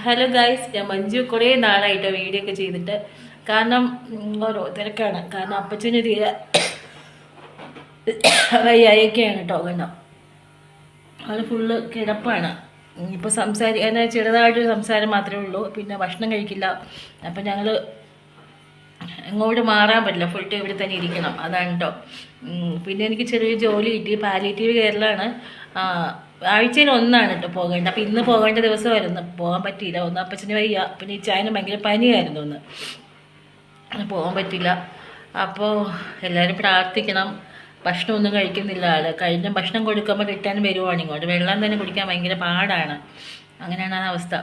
Hello guys, ഞാൻ മഞ്ജു. കുറേ നാളായിട്ട് വീഡിയോ ഒക്കെ ചെയ്തിട്ട്, കാരണം ഓരോ തിരക്കാണ്. കാരണം അപ്പച്ചന് തീരെ വയ്യായൊക്കെയാണ് കേട്ടോ. കാരണം അത് ഫുള്ള് കിടപ്പാണ്. ഇപ്പോൾ സംസാരിക്കാൻ ചെറുതായിട്ടൊരു സംസാരം മാത്രമേ ഉള്ളൂ. പിന്നെ ഭക്ഷണം കഴിക്കില്ല. അപ്പം ഞങ്ങൾ എങ്ങോട്ട് മാറാൻ പറ്റില്ല, ഫുൾ ടൈം ഇവിടെ തന്നെ ഇരിക്കണം. അതാണ് കേട്ടോ. പിന്നെ എനിക്ക് ചെറിയൊരു ജോലി കിട്ടി, പാലിയേറ്റീവ് കെയറിലാണ്. ആഴ്ചയിൽ ഒന്നാണ് കേട്ടോ പോകേണ്ടത്. അപ്പം ഇന്ന് പോകേണ്ട ദിവസമായിരുന്നു, പോകാൻ പറ്റിയില്ല. ഒന്ന് അപ്പച്ചന് വയ്യ, പിന്നെ ഈ ചായന് ഭയങ്കര പനിയായിരുന്നു, ഒന്ന് പോകാൻ പറ്റില്ല. അപ്പോൾ എല്ലാവരും പ്രാർത്ഥിക്കണം. ഭക്ഷണമൊന്നും കഴിക്കുന്നില്ല ആൾ. കഴിഞ്ഞ ഭക്ഷണം കൊടുക്കുമ്പോൾ റിട്ടേൺ വരുവാണ് ഇങ്ങോട്ട്. വെള്ളം തന്നെ കുടിക്കാൻ ഭയങ്കര പാടാണ്. അങ്ങനെയാണ് ആ അവസ്ഥ.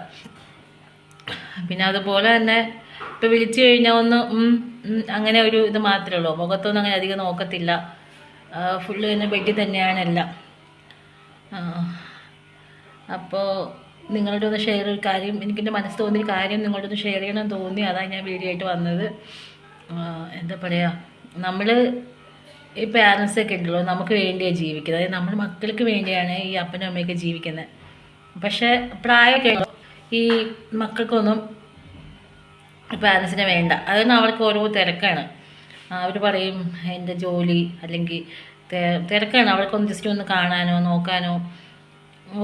പിന്നെ അതുപോലെ തന്നെ ഇപ്പം വിളിച്ചു കഴിഞ്ഞാൽ ഒന്ന് അങ്ങനെ ഒരു ഇത് മാത്രമേ ഉള്ളൂ. മുഖത്തൊന്നും അങ്ങനെ അധികം നോക്കത്തില്ല. ഫുള്ള് തന്നെ ബെഡിൽ തന്നെയാണ് എല്ലാം. അപ്പോൾ നിങ്ങളുടെ ഒന്ന് ഷെയർ ഒരു കാര്യം, എനിക്കെൻ്റെ മനസ്സ് തോന്നിയൊരു കാര്യം നിങ്ങളുടെ ഒന്ന് ഷെയർ ചെയ്യണമെന്ന് തോന്നി. അതാണ് ഞാൻ വീഡിയോ ആയിട്ട് വന്നത്. എന്താ പറയുക, നമ്മൾ ഈ പാരൻസൊക്കെ ഉണ്ടല്ലോ, നമുക്ക് വേണ്ടിയാണ് ജീവിക്കുന്നത്. അതായത് നമ്മുടെ മക്കൾക്ക് വേണ്ടിയാണ് ഈ അപ്പനും അമ്മയൊക്കെ ജീവിക്കുന്നത്. പക്ഷേ പ്രായമൊക്കെ ഈ മക്കൾക്കൊന്നും പാരൻസിനെ വേണ്ട. അതൊന്നും അവർക്ക് ഓരോ തിരക്കാണ്. അവർ പറയും എൻ്റെ ജോലി, അല്ലെങ്കിൽ തിരക്കാണ്. അവർക്കൊന്ന് ജസ്റ്റ് ഒന്ന് കാണാനോ നോക്കാനോ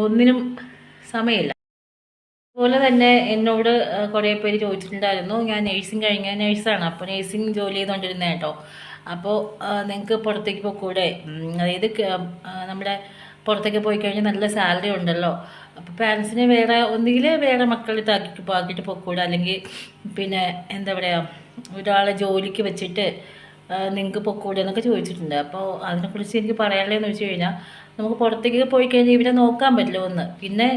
ഒന്നിനും സമയമില്ല. അതുപോലെ തന്നെ എന്നോട് കുറേ പേര് ചോദിച്ചിട്ടുണ്ടായിരുന്നു, ഞാൻ നേഴ്സിംഗ് കഴിഞ്ഞ നേഴ്സാണ്. അപ്പോൾ നേഴ്സിംഗ് ജോലി ചെയ്തുകൊണ്ടിരുന്നത് കേട്ടോ. അപ്പോൾ നിങ്ങൾക്ക് പുറത്തേക്ക് പോയിക്കൂടെ? അതായത് നമ്മുടെ പുറത്തേക്ക് പോയി കഴിഞ്ഞാൽ നല്ല സാലറി ഉണ്ടല്ലോ. അപ്പോൾ പാരൻസിന് വേറെ ഒന്നുകിൽ വേറെ മക്കളെ ആക്കിയിട്ട് പോയിക്കൂടെ, അല്ലെങ്കിൽ പിന്നെ എന്താ പറയുക, ഒരാളെ ജോലിക്ക് വെച്ചിട്ട് നിങ്ങൾക്ക് പൊക്കൂടെ എന്നൊക്കെ ചോദിച്ചിട്ടുണ്ട്. അപ്പോൾ അതിനെക്കുറിച്ച് എനിക്ക് പറയാനുള്ളതെന്ന് വെച്ച് കഴിഞ്ഞാൽ, നമുക്ക് പുറത്തേക്ക് പോയി കഴിഞ്ഞാൽ ഇവരെ നോക്കാൻ പറ്റില്ല ഒന്ന്. പിന്നെ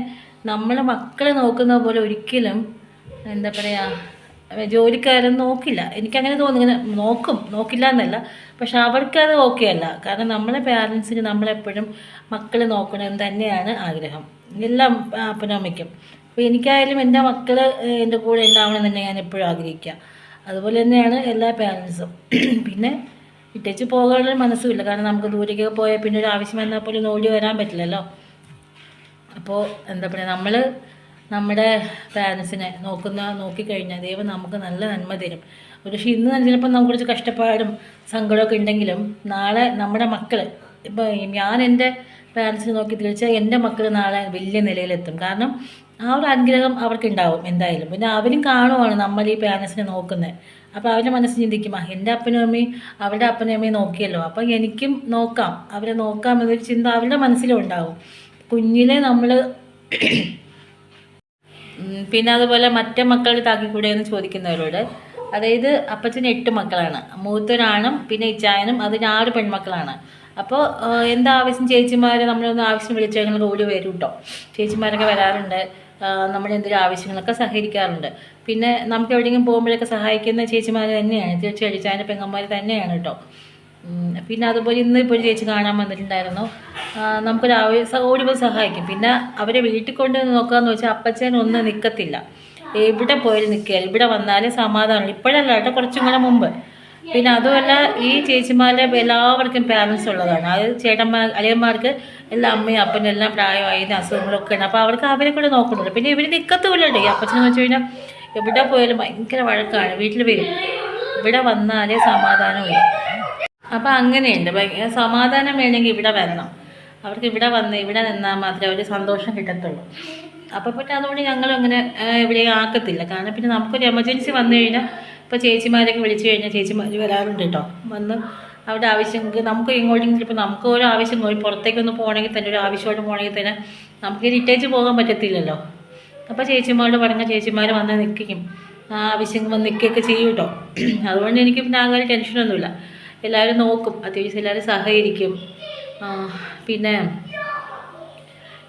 നമ്മളെ മക്കളെ നോക്കുന്ന പോലെ ഒരിക്കലും എന്താ പറയുക ജോലിക്കാരൻ നോക്കില്ല. എനിക്കങ്ങനെ തോന്നുന്നു. ഇങ്ങനെ നോക്കില്ല എന്നല്ല, പക്ഷെ അവർക്കത് ഓക്കെ അല്ല. കാരണം നമ്മളെ പാരൻസിന് നമ്മളെപ്പോഴും മക്കളെ നോക്കണമെന്ന് തന്നെയാണ് ആഗ്രഹം, എല്ലാം അപ്പനും അമ്മയ്ക്കും. അപ്പോൾ എനിക്കായാലും എൻ്റെ മക്കൾ എൻ്റെ കൂടെ ഉണ്ടാവണം തന്നെ ഞാൻ എപ്പോഴും ആഗ്രഹിക്കുക. അതുപോലെ തന്നെയാണ് എല്ലാ പാരൻസും. പിന്നെ ഇട്ടേച്ച് പോകാനുള്ള മനസ്സുമില്ല. കാരണം നമുക്ക് ദൂരേക്കൊക്കെ പോയാൽ പിന്നെ ഒരു ആവശ്യം വന്നാൽ പോലും ഓടി വരാൻ പറ്റില്ലല്ലോ. അപ്പോൾ എന്താ പറയുക, നമ്മൾ നമ്മുടെ പാരൻസിനെ നോക്കിക്കഴിഞ്ഞാൽ ദൈവം നമുക്ക് നല്ല നന്മ തരും. പക്ഷേ ഇന്ന് ചിലപ്പോൾ നമുക്ക് കുറച്ച് കഷ്ടപ്പാടും സങ്കടമൊക്കെ ഉണ്ടെങ്കിലും നാളെ നമ്മുടെ മക്കൾ, ഇപ്പോൾ ഞാൻ എൻ്റെ പാരൻസിനെ നോക്കി തീർച്ചയായും എൻ്റെ മക്കൾ നാളെ വലിയ നിലയിലെത്തും. കാരണം ആ ഒരു അനുഗ്രഹം അവർക്കുണ്ടാവും എന്തായാലും. പിന്നെ അവരും കാണുവാണ് നമ്മൾ ഈ പാരൻസിനെ നോക്കുന്നത്. അപ്പോൾ അവരുടെ മനസ്സിൽ ചിന്തിക്കും, എൻ്റെ അപ്പനും അമ്മയും അവരുടെ അപ്പനും അമ്മയും നോക്കിയല്ലോ, അപ്പം എനിക്കും നോക്കാം, അവരെ നോക്കാം എന്നൊരു ചിന്ത അവരുടെ മനസ്സിലും ഉണ്ടാവും. കുഞ്ഞിലെ നമ്മൾ പിന്നെ അതുപോലെ മറ്റേ മക്കളുടെ താക്കിക്കൂടെ എന്ന് ചോദിക്കുന്നവരോട്, അതായത് അപ്പച്ചന് 8 മക്കളാണ്. മൂത്തൊരാണും പിന്നെ ഇച്ചായനും, അതിന് 6 പെൺമക്കളാണ്. അപ്പോൾ എന്താവശ്യം ചേച്ചിമാരെ നമ്മളൊന്ന് ആവശ്യം വിളിച്ചു കഴിഞ്ഞാൽ ഓടി വരും കേട്ടോ. ചേച്ചിമാരൊക്കെ വരാറുണ്ട്, നമ്മുടെ എന്തെങ്കിലും ആവശ്യങ്ങളൊക്കെ സഹകരിക്കാറുണ്ട്. പിന്നെ നമുക്ക് എവിടെയെങ്കിലും പോകുമ്പോഴൊക്കെ സഹായിക്കുന്ന ചേച്ചിമാർ തന്നെയാണ്, തീർച്ചയായിട്ടും ഇച്ചായൻ്റെ പെങ്ങന്മാർ തന്നെയാണ് കേട്ടോ. പിന്നെ അതുപോലെ ഇന്ന് ഇപ്പോൾ ഒരു ചേച്ചി കാണാൻ വന്നിട്ടുണ്ടായിരുന്നു. നമുക്കൊരു ഓടി പോയി സഹായിക്കും. പിന്നെ അവരെ വീട്ടിൽ കൊണ്ട് നോക്കാമെന്ന് വെച്ചാൽ അപ്പച്ചൻ ഒന്നും നിൽക്കത്തില്ല, എവിടെ പോയാലും നിൽക്കുക. ഇവിടെ വന്നാലും സമാധാനം. ഇപ്പോഴല്ല കേട്ടോ, കുറച്ചും കൂടെ മുമ്പ്. പിന്നെ അതുമല്ല, ഈ ചേച്ചിമാരുടെ എല്ലാവർക്കും പാരൻസ് ഉള്ളതാണ്. അത് അളിയന്മാർക്ക് എല്ലാം അമ്മയും അപ്പനും എല്ലാം പ്രായമായി അസുഖങ്ങളൊക്കെ ഉണ്ട്. അപ്പോൾ അവർക്ക് അവരെ കൂടെ നോക്കുന്നുണ്ട്. പിന്നെ ഇവർ നിൽക്കത്തുമില്ലട്ടോ. ഈ അപ്പച്ചനെന്ന് വെച്ച് കഴിഞ്ഞാൽ എവിടെ പോയാലും ഭയങ്കര വഴക്കാണ്. വീട്ടിൽ വരും, ഇവിടെ വന്നാലേ സമാധാനമുള്ളൂ. അപ്പം അങ്ങനെയുണ്ട്. സമാധാനം വേണമെങ്കിൽ ഇവിടെ വരണം. അവർക്ക് ഇവിടെ വന്ന് ഇവിടെ നിന്നാൽ മാത്രമേ അവർ സന്തോഷം കിട്ടത്തുള്ളൂ. അപ്പോൾ പിന്നെ അതുകൊണ്ട് ഞങ്ങളും അങ്ങനെ എവിടെയും ആക്കത്തില്ല. കാരണം പിന്നെ നമുക്കൊരു എമർജൻസി വന്നു കഴിഞ്ഞാൽ, ഇപ്പോൾ ചേച്ചിമാരൊക്കെ വിളിച്ചു കഴിഞ്ഞാൽ ചേച്ചിമാർ വരാറുണ്ട് കേട്ടോ. വന്ന് അവരുടെ ആവശ്യങ്ങൾക്ക് നമുക്ക് ഇങ്ങോട്ടെങ്കിലും ചിലപ്പോൾ നമുക്ക് ഓരോ ആവശ്യം പുറത്തേക്കൊന്ന് പോകണമെങ്കിൽ തന്നെ, ഒരു ആവശ്യമായിട്ട് പോകണമെങ്കിൽ തന്നെ നമുക്ക് ഇട്ടേച്ച് പോകാൻ പറ്റത്തില്ലല്ലോ. അപ്പോൾ ചേച്ചിമാരോട് പറഞ്ഞാൽ ചേച്ചിമാർ വന്ന് നിൽക്കും, ആവശ്യങ്ങൾ വന്ന് നിൽക്കുകയൊക്കെ ചെയ്യും കേട്ടോ. അതുകൊണ്ട് എനിക്ക് പിന്നെ അങ്ങനെ ടെൻഷനൊന്നുമില്ല. എല്ലാവരും നോക്കും, അത്യാവശ്യം എല്ലാവരും സഹകരിക്കും. പിന്നെ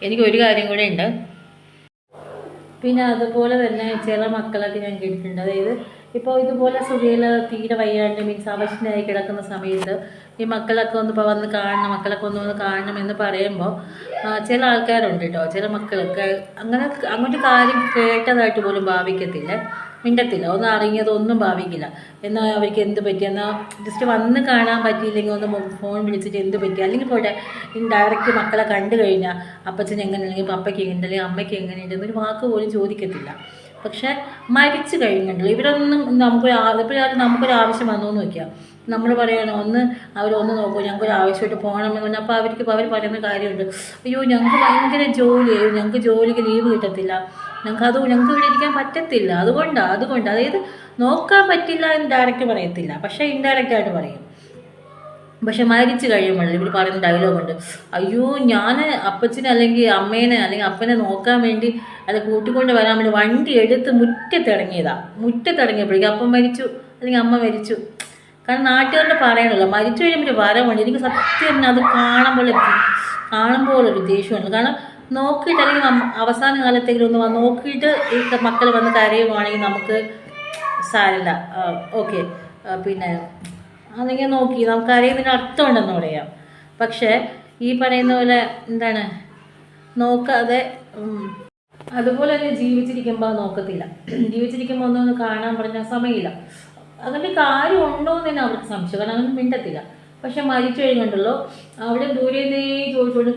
എനിക്കൊരു കാര്യം കൂടെ ഉണ്ട്. പിന്നെ അതുപോലെ തന്നെ ചില മക്കളൊക്കെ ഞാൻ കേട്ടിട്ടുണ്ട്, അതായത് ഇപ്പോൾ ഇതുപോലെ സുഖയിൽ തീരെ വയ്യാണ്ട് മീൻസ് അവശനായി കിടക്കുന്ന സമയത്ത് ഈ മക്കളൊക്കെ ഒന്ന് ഇപ്പോൾ വന്ന് കാണണം, മക്കളൊക്കെ ഒന്ന് വന്ന് കാണണം എന്ന് പറയുമ്പോൾ ചില ആൾക്കാരുണ്ട് കേട്ടോ, ചില മക്കളൊക്കെ അങ്ങനെ അങ്ങോട്ട് കാര്യം കേട്ടതായിട്ട് പോലും ഭാവിക്കത്തില്ല, മിണ്ടത്തില്ല, ഒന്നും അറിഞ്ഞതൊന്നും ഭാവിക്കില്ല. എന്നാൽ അവർക്ക് എന്ത് പറ്റി, എന്നാൽ ജസ്റ്റ് വന്ന് കാണാൻ പറ്റിയില്ലെങ്കിൽ ഒന്ന് ഫോൺ വിളിച്ചിട്ട് എന്ത് പറ്റി, അല്ലെങ്കിൽ പോട്ടെ ഡയറക്റ്റ് മക്കളെ കണ്ടു കഴിഞ്ഞാൽ അപ്പച്ചൻ എങ്ങനെ, അല്ലെങ്കിൽ പപ്പയ്ക്ക് എങ്ങനെ, അല്ലെങ്കിൽ അമ്മയ്ക്ക് എങ്ങനെയുണ്ട് ഒരു വാക്ക് പോലും ചോദിക്കത്തില്ല. പക്ഷെ മരിച്ചു കഴിഞ്ഞിട്ടുള്ളൂ ഇവരൊന്നും നമുക്കൊരു ആവശ്യം വന്നു എന്ന് വയ്ക്കുക, നമ്മൾ പറയണം ഒന്ന് അവരൊന്ന് നോക്കൂ, ഞങ്ങൾക്കൊരു ആവശ്യമായിട്ട് പോകണമെന്ന് പറഞ്ഞാൽ അപ്പോൾ അവർ പറയുന്ന കാര്യമുണ്ട്, അയ്യോ ഞങ്ങൾക്ക് ഭയങ്കര ജോലിയായി, ഞങ്ങൾക്ക് ജോലിക്ക് ലീവ് കിട്ടത്തില്ല, ഞങ്ങൾക്ക് ഇവിടെ ഇരിക്കാൻ പറ്റത്തില്ല, അതുകൊണ്ട് അതായത് നോക്കാൻ പറ്റില്ല എന്ന് ഡയറക്റ്റ് പറയത്തില്ല, പക്ഷേ ഇൻഡയറക്റ്റ് ആയിട്ട് പറയും. പക്ഷെ മരിച്ചു കഴിയുമ്പോൾ ഇവർ പറയുന്ന ഡയലോഗുണ്ട്, അയ്യോ ഞാൻ അപ്പച്ചനെ അല്ലെങ്കിൽ അമ്മേനെ അല്ലെങ്കിൽ അപ്പനെ നോക്കാൻ വേണ്ടി അത് കൂട്ടിക്കൊണ്ട് വരാൻ വേണ്ടി വണ്ടി എടുത്ത് മുറ്റത്തിറങ്ങിയപ്പോഴേക്കും അപ്പം മരിച്ചു അല്ലെങ്കിൽ അമ്മ മരിച്ചു. കാരണം നാട്ടുകാരുടെ പറയണല്ലോ മരിച്ചു കഴിയുമ്പോൾ വരവുണ്ട്. എനിക്ക് സത്യം അത് കാണുമ്പോഴൊരു ദേഷ്യമുണ്ട്. കാരണം നോക്കിയിട്ട് അല്ലെങ്കിൽ അവസാന കാലത്തേക്ക് ഒന്ന് നോക്കിയിട്ട് ഈ മക്കൾ വന്ന് കരയുവാണെങ്കിൽ നമുക്ക് സാരമില്ല, ഓക്കെ, പിന്നെ അല്ലെങ്കിൽ നോക്കി നമുക്ക് അറിയുന്നതിന് അർത്ഥമുണ്ടെന്ന് പറയാം. പക്ഷേ ഈ പറയുന്ന പോലെ എന്താണ് നോക്കാതെ അതുപോലെ തന്നെ ജീവിച്ചിരിക്കുമ്പോൾ നോക്കത്തില്ല, ജീവിച്ചിരിക്കുമ്പോൾ ഒന്നും കാണാൻ പറഞ്ഞാൽ സമയമില്ല, അങ്ങനെ കാര്യം ഉണ്ടോ എന്ന് തന്നെ അവർക്ക് സംശയം, കാരണം അങ്ങനെ മിണ്ടത്തില്ല. പക്ഷെ മരിച്ചു കഴിഞ്ഞുണ്ടല്ലോ അവിടെ ദൂരെ ചോദിച്ചോണ്ട്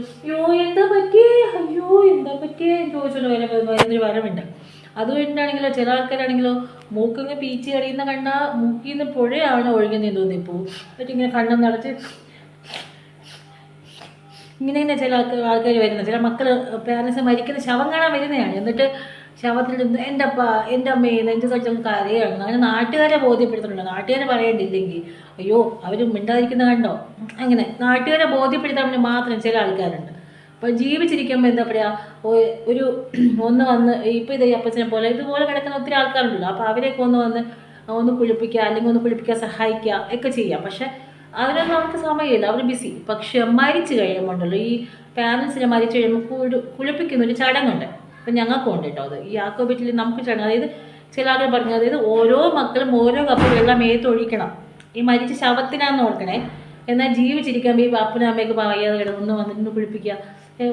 എന്താ പറ്റിയേ ചോദിച്ചോണ്ട് വരുന്നൊരു വരവുണ്ട്. അതുകൊണ്ടാണെങ്കിലോ ചില ആൾക്കാരാണെങ്കിലോ മൂക്കിന്ന് പീച്ച് കറിയുന്ന കണ്ടാൽ മൂക്കിൽ നിന്ന് പുഴയാണ് ഒഴുകുന്നതെന്ന് തോന്നിപ്പോ, ഇങ്ങനെ കണ്ണം നടച്ച് ഇങ്ങനെ തന്നെ ചില ആൾക്കാർ വരുന്നത്. ചില മക്കൾ പാരൻസ് മരിക്കുന്ന ശവം കാണാൻ വരുന്നതാണ്, എന്നിട്ട് ശവത്തിൽ എൻ്റെ അപ്പ എൻ്റെ അമ്മയെ എൻ്റെ സ്ഥലത്ത് കരയാണ്. അങ്ങനെ നാട്ടുകാരെ ബോധ്യപ്പെടുത്തുന്നുണ്ട്. നാട്ടുകാരെ പറയേണ്ടില്ലെങ്കിൽ അയ്യോ അവർ മിണ്ടാതിരിക്കുന്ന കണ്ടോ, അങ്ങനെ നാട്ടുകാരെ ബോധ്യപ്പെടുത്താൻ വേണ്ടി മാത്രം ചില ആൾക്കാരുണ്ട്. അപ്പോൾ ജീവിച്ചിരിക്കുമ്പോൾ എന്താ പറയുക, ഒന്ന് വന്ന് ഇപ്പോൾ ഇതേ അപ്പച്ചനെ പോലെ ഇതുപോലെ കിടക്കുന്ന ഒത്തിരി ആൾക്കാരുണ്ടല്ലോ, അപ്പോൾ അവരെയൊക്കെ ഒന്ന് കുളിപ്പിക്കുക അല്ലെങ്കിൽ ഒന്ന് കുളിപ്പിക്കാൻ സഹായിക്കുക ഒക്കെ ചെയ്യാം. പക്ഷെ അതിനൊന്നും അവർക്ക് സമയമില്ല, അവർ ബിസി. പക്ഷെ മരിച്ചു കഴിയുമ്പോണ്ടല്ലോ ഈ പാരൻസിനെ മരിച്ചു കഴിയുമ്പോൾ കുളിപ്പിക്കുന്ന ഒരു ചടങ്ങുണ്ട്. അപ്പം ഞങ്ങൾക്കും ഉണ്ട് കേട്ടോ അത്. ഈ യാക്കോബറ്റിൽ നമുക്ക് ചടങ്ങ്, അതായത് ചില ആളുകൾ പറഞ്ഞു, അതായത് ഓരോ മക്കളും ഓരോ കപ്പ് വെള്ളം മേത്തൊഴിക്കണം. ഈ മരിച്ച ശവത്തിനാന്ന് ഓർക്കണേ. എന്നാൽ ജീവിച്ചിരിക്കുമ്പോൾ ഈ അപ്പനും അമ്മയൊക്കെ വയ്യാതെ കിടന്ന് ഒന്ന് വന്നിട്ട് കുളിപ്പിക്കുക,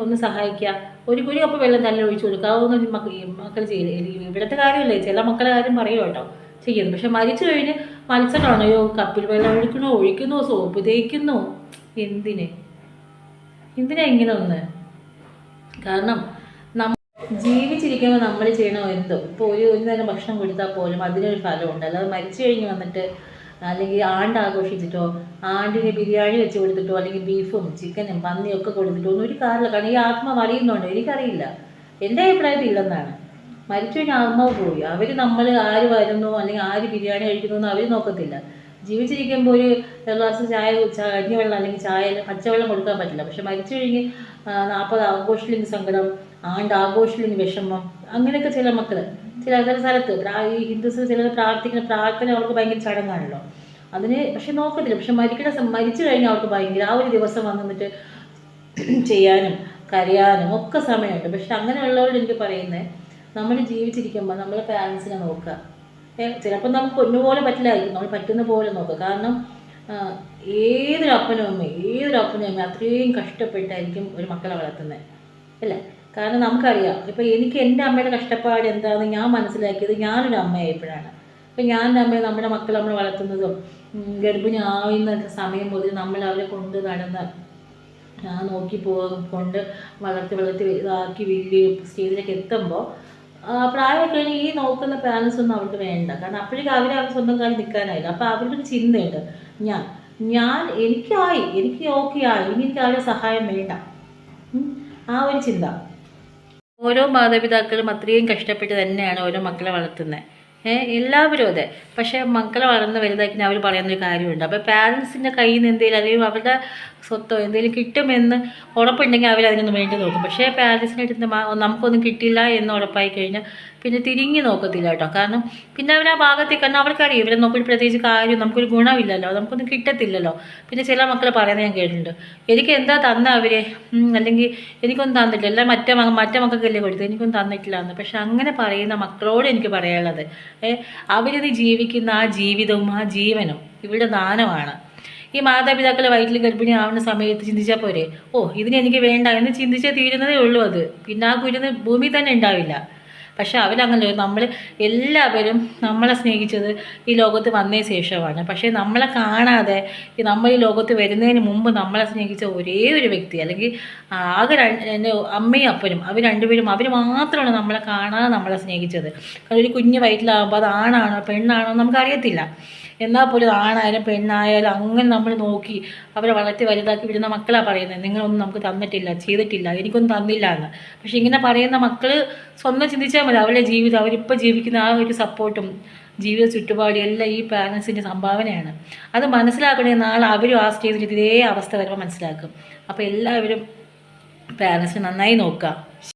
ഒന്ന് സഹായിക്കുക, ഒരു കപ്പ് വെള്ളം തന്നെ ഒഴിച്ചു കൊടുക്കുക, അതൊന്നും മക്കൾ ചെയ്യില്ല. ഇവിടുത്തെ കാര്യമല്ലേ, ചില മക്കളുടെ കാര്യം പറയുമോ കേട്ടോ, ചെയ്യുന്നു. പക്ഷെ മരിച്ചു കഴിഞ്ഞ് മത്സരമാണോ, അയ്യോ കപ്പിൽ വെള്ളം ഒഴിക്കുന്നോ സോപ്പ് തേക്കുന്നോ, എന്തിനാ ഇങ്ങനെ ഒന്ന്. കാരണം ജീവിച്ചിരിക്കുമ്പോൾ നമ്മൾ ചെയ്യണോ എന്തോ, ഇപ്പോൾ ഒരു നേരം ഭക്ഷണം കൊടുത്താൽ പോലും അതിനൊരു ഫലമുണ്ട്. അല്ലാതെ മരിച്ചു കഴിഞ്ഞ് വന്നിട്ട് അല്ലെങ്കിൽ ആണ്ട് ആഘോഷിച്ചിട്ടോ ആണ്ടിന് ബിരിയാണി വെച്ച് കൊടുത്തിട്ടോ അല്ലെങ്കിൽ ബീഫും ചിക്കനും പന്നിയും ഒക്കെ കൊടുത്തിട്ടോ ഒന്നും ഒരു കാര്യമില്ല. കാരണം ഈ ആത്മാവ് അറിയുന്നുണ്ടോ എനിക്കറിയില്ല, എൻ്റെ അഭിപ്രായത്തിൽ ഇല്ലെന്നാണ്. മരിച്ചു കഴിഞ്ഞാൽ ആത്മാവ് പോയി. അവർ നമ്മൾ ആര് വരുന്നു അല്ലെങ്കിൽ ആര് ബിരിയാണി കഴിക്കുന്നു എന്ന് അവർ നോക്കത്തില്ല. ജീവിച്ചിരിക്കുമ്പോൾ ഒരു ഗ്ലാസ് കഞ്ഞിവെള്ളം അല്ലെങ്കിൽ ചായ പച്ചവെള്ളം കൊടുക്കാൻ പറ്റില്ല. പക്ഷെ മരിച്ചു കഴിഞ്ഞ് 40 ആഘോഷത്തിലേക്ക് സങ്കടം, ആണ്ട് ആഘോഷത്തിലേക്ക് വിഷമം, അങ്ങനെയൊക്കെ ചില മക്കൾ ചില സ്ഥലത്ത് ഈ ഹിന്ദുസ് ചിലർ പ്രാർത്ഥന അവർക്ക് ഭയങ്കര ചടങ്ങാണല്ലോ, അതിന് പക്ഷെ നോക്കത്തില്ല. പക്ഷെ മരിച്ചു കഴിഞ്ഞാൽ അവർക്ക് ഭയങ്കര ആ ഒരു ദിവസം വന്നിട്ട് ചെയ്യാനും കരയാനും ഒക്കെ സമയമുണ്ട്. പക്ഷെ അങ്ങനെയുള്ളവരോട് എനിക്ക് പറയുന്നത്, നമ്മൾ ജീവിച്ചിരിക്കുമ്പോൾ നമ്മളെ പാരൻസിനെ നോക്കുക. ചിലപ്പോൾ നമുക്ക് പൊന്നുപോലെ പറ്റില്ലായിരിക്കും, നമ്മൾ പറ്റുന്ന പോലെ നോക്കുക. കാരണം ഏതൊരു അപ്പനും അമ്മയും അത്രയും കഷ്ടപ്പെട്ടായിരിക്കും ഒരു മക്കളെ വളർത്തുന്നത്, അല്ലേ? കാരണം നമുക്കറിയാം, ഇപ്പം എനിക്ക് എൻ്റെ അമ്മയുടെ കഷ്ടപ്പാട് എന്താണെന്ന് ഞാൻ മനസ്സിലാക്കിയത് ഞാനൊരു അമ്മയായപ്പോഴാണ്. ഇപ്പം ഞാനെൻ്റെ അമ്മയെ നമ്മുടെ മക്കൾ നമ്മൾ വളർത്തുന്നതും ഗർഭിണിയാവുന്ന സമയം മുതൽ നമ്മൾ അവരെ കൊണ്ട് നടന്ന് നോക്കി കൊണ്ട് വളർത്തി ഇതാക്കി വലിയ സ്റ്റേജിലേക്ക് എത്തുമ്പോൾ പ്രായമൊക്കെ ഈ നോക്കുന്ന പാരൻസ് ഒന്നും അവർക്ക് വേണ്ട. കാരണം അപ്പോഴേക്കും അവർ സ്വന്തം കാര്യം നിൽക്കാനായില്ല. അപ്പോൾ അവർക്കൊരു ചിന്തയുണ്ട്, എനിക്ക് ഓക്കെ ആയി, ഇനി എനിക്ക് ആരുടെ സഹായം വേണ്ട, ആ ഒരു ചിന്ത. ഓരോ മാതാപിതാക്കളും അത്രയും കഷ്ടപ്പെട്ട് തന്നെയാണ് ഓരോ മക്കളെ വളർത്തുന്നത്. എല്ലാവരും അതെ. പക്ഷേ മക്കളെ വളർന്ന് വലുതാക്കി അവർ പറയുന്നൊരു കാര്യമുണ്ട്. അപ്പോൾ പാരൻസിൻ്റെ കയ്യിൽ നിന്ന് എന്തെങ്കിലും അല്ലെങ്കിൽ അവരുടെ സ്വത്തോ എന്തെങ്കിലും കിട്ടുമെന്ന് ഉറപ്പുണ്ടെങ്കിൽ അവരതിനൊന്നും വേണ്ടി നോക്കും. പക്ഷേ പാരൻസിൻ്റെ അടുത്ത് നമുക്കൊന്നും കിട്ടില്ല എന്ന് ഉറപ്പായി കഴിഞ്ഞാൽ പിന്നെ തിരിഞ്ഞ് നോക്കത്തില്ല കേട്ടോ. കാരണം പിന്നെ അവർ ആ ഭാഗത്തേക്ക്, കാരണം അവർക്കറിയാം ഇവരെ നോക്കി പ്രത്യേകിച്ച് കാര്യം നമുക്കൊരു ഗുണമില്ലല്ലോ, നമുക്കൊന്നും കിട്ടത്തില്ലല്ലോ. പിന്നെ ചില മക്കൾ പറയുന്നത് ഞാൻ കേട്ടിട്ടുണ്ട്, എനിക്ക് എന്താ തന്ന അവരെ, അല്ലെങ്കിൽ എനിക്കൊന്നും തന്നിട്ടില്ല, എല്ലാം മറ്റേ മക്കൾക്കല്ലേ കൊടുത്തു, എനിക്കൊന്നും തന്നിട്ടില്ല എന്ന്. പക്ഷെ അങ്ങനെ പറയുന്ന മക്കളോട് എനിക്ക് പറയാനുള്ളത്, അവരിത് ജീവിക്കുന്ന ആ ജീവിതവും ആ ജീവനും ഇവിടെ ദാനമാണ്. ഈ മാതാപിതാക്കളെ വയറ്റിൽ ഗർഭിണി ആവുന്ന സമയത്ത് ചിന്തിച്ചാൽ പോരെ, ഇതിന് എനിക്ക് വേണ്ട എന്ന് ചിന്തിച്ചാൽ തീരുന്നതേ ഉള്ളൂ. അത് പിന്നെ ആ കുരുന്ന് ഭൂമി തന്നെ ഉണ്ടാവില്ല. പക്ഷെ അവരങ്ങനെ, നമ്മൾ എല്ലാവരും നമ്മളെ സ്നേഹിച്ചത് ഈ ലോകത്ത് വന്നതിന് ശേഷമാണ്. പക്ഷേ നമ്മളെ കാണാതെ നമ്മൾ ഈ ലോകത്ത് വരുന്നതിന് മുമ്പ് നമ്മളെ സ്നേഹിച്ച ഒരേ ഒരു വ്യക്തി, അല്ലെങ്കിൽ ആകെ എൻ്റെ അമ്മയും അപ്പനും, അവർ രണ്ടുപേരും, അവർ മാത്രമാണ് നമ്മളെ കാണാതെ നമ്മളെ സ്നേഹിച്ചത്. കാരണം ഒരു കുഞ്ഞ് വയറ്റിലാകുമ്പോൾ അത് ആണാണോ പെണ്ണാണോ നമുക്കറിയത്തില്ല. എന്നാൽ പോലും ആണായാലും പെണ്ണായാലും അങ്ങനെ നമ്മൾ നോക്കി അവരെ വളർത്തി വലുതാക്കി വിടുന്ന മക്കളാണ് പറയുന്നത്, നിങ്ങളൊന്നും നമുക്ക് തന്നിട്ടില്ല, ചെയ്തിട്ടില്ല, എനിക്കൊന്നും തന്നില്ല എന്ന്. പക്ഷെ ഇങ്ങനെ പറയുന്ന മക്കൾ സ്വന്തം ചിന്തിച്ചാൽ മതി, അവരുടെ ജീവിതം, അവരിപ്പോൾ ജീവിക്കുന്ന ആ ഒരു സപ്പോർട്ടും ജീവിത ചുറ്റുപാടും എല്ലാം ഈ പാരൻസിൻ്റെ സംഭാവനയാണ്. അത് മനസ്സിലാക്കണേ, നാളെ അവരും ആ സ്റ്റേജിൽ ഇതേ അവസ്ഥ വരുമ്പോൾ മനസ്സിലാക്കും. അപ്പോൾ എല്ലാവരും പാരൻസിനെ നന്നായി നോക്കുക.